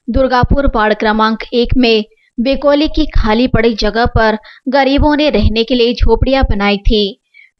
Durgapur ward क्रमांक 1 में वेकोली की खाली पड़ी जगह पर गरीबों ने रहने के लिए झोपड़ियां बनाई थी।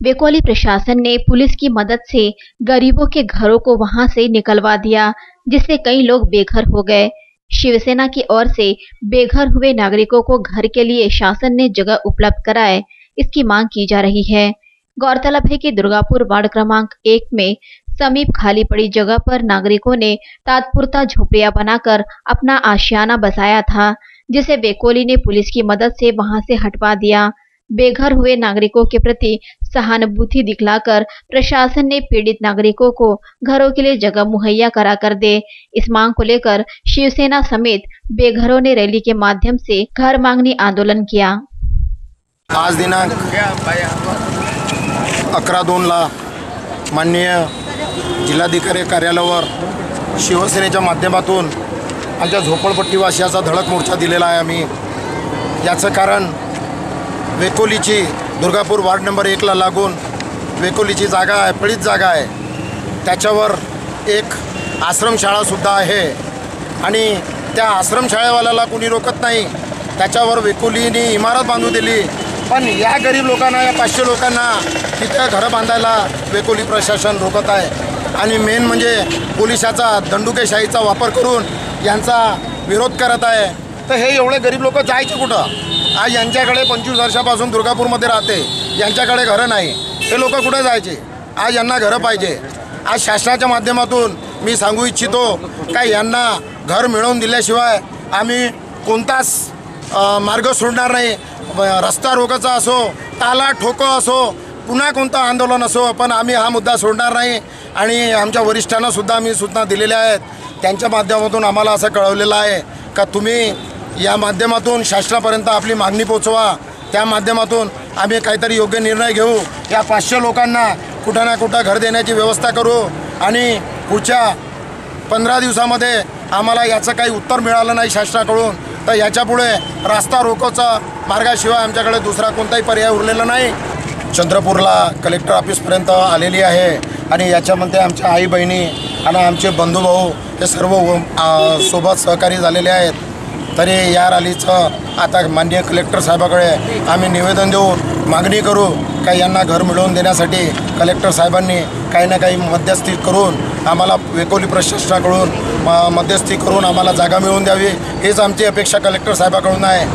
वेकोली प्रशासन ने पुलिस की मदद से गरीबों के घरों को वहां से निकलवा दिया, जिससे कई लोग बेघर हो गए। शिवसेना की ओर से बेघर हुए नागरिकों को घर के लिए शासन ने जगह उपलब्ध कराए, इसकी मांग की जा रही है। गौरतलब है कि दुर्गापुर वार्ड क्रमांक 1 में समीप खाली पड़ी जगह पर नागरिकों ने तात्पुरता झोपड़ियां बनाकर अपना आशियाना बसाया था, जिसे वेकोली ने पुलिस की मदद से वहां से हटवा दिया। बेघर हुए नागरिकों के प्रति सहानुभूति दिखलाकर प्रशासन ने पीड़ित नागरिकों को घरों के लिए जगह मुहैया करा कर दे। इस मांग को लेकर शिवसेना समेत बेघरों ने रैली के माध्यम से घर मांगनी आंदोलन किया। आज दिनांक 11/2 माननीय जिल्हाधिकारी कार्यालयावर शिवसेनेच्या माध्यमातून आमच्या झोपडपट्टीवासियाचा धडक मोर्चा दिलेला आहे। आम्ही याचं कारण वेकोलीची दुर्गापूर वार्ड नंबर 1 ला लागून वेकोलीची जागा आहे, पडीत जागा आहे, त्याच्यावर एक आश्रमशाळासुद्धा आहे आणि त्या आश्रमशाळेवाल्याला कोणी रोकत नाही। त्याच्यावर वेकोलीने इमारत बांधू दिली, पण या गरीब लोकांना, या 500 लोकांना तिथे घरं बांधायला वेकोली प्रशासन रोकत आहे। आणि मेन म्हणजे पोलिसाचा दंडुकेशाहीचा वापर करून यांचा विरोध करत आहे। तर हे एवढे गरीब लोक जायचे कुठं? आज यांच्याकडे 25 वर्षापासून दुर्गापूरमध्ये राहते, यांच्याकडे घरं नाही, हे लोक कुठे जायचे? आज यांना घरं पाहिजे। आज शासनाच्या माध्यमातून मी सांगू इच्छितो का यांना घर मिळवून दिल्याशिवाय आम्ही कोणताच मार्ग सोडणार नाही। रस्ता रोकोचा असो, ताला ठोको असो, पुन्हा कोणतं आंदोलन असो, पण आम्ही हा मुद्दा सोडणार नाही। आणि आमच्या वरिष्ठांना सुद्धा आम्ही सूचना दिलेल्या आहेत। त्यांच्या माध्यमातून आम्हाला असं कळवलेलं आहे का तुम्ही या माध्यमातून शासनापर्यंत आपली मागणी पोचवा, त्या माध्यमातून आम्ही काहीतरी योग्य निर्णय घेऊ। या 500 लोकांना कुठं ना कुठं घर देण्याची व्यवस्था करू आणि पुढच्या 15 दिवसामध्ये आम्हाला याचं काही उत्तर मिळालं नाही शासनाकडून तर याच्यापुढे रस्ता रोकोचा मार्गाशिवाय आमच्याकडे दुसरा कोणताही पर्याय उरलेला नाही। चंद्रपूरला कलेक्टर ऑफिसपर्यंत आलेली आहे आणि याच्यामध्ये आमच्या आई बहिणी आणि आमचे बंधुभाऊ हे सर्व सोबत सहकारी झालेले आहेत। तरी या रॅलीचं आता माननीय कलेक्टर साहेबाकडे आम्ही निवेदन देऊन मागणी करू का यांना घर मिळवून देण्यासाठी कलेक्टर साहेबांनी काही ना काही मध्यस्थी करून आम्हाला वेकोली प्रशासनाकडून मध्यस्थी करून आम्हाला जागा मिळवून द्यावी, हीच आमची अपेक्षा कलेक्टर साहेबाकडून आहे।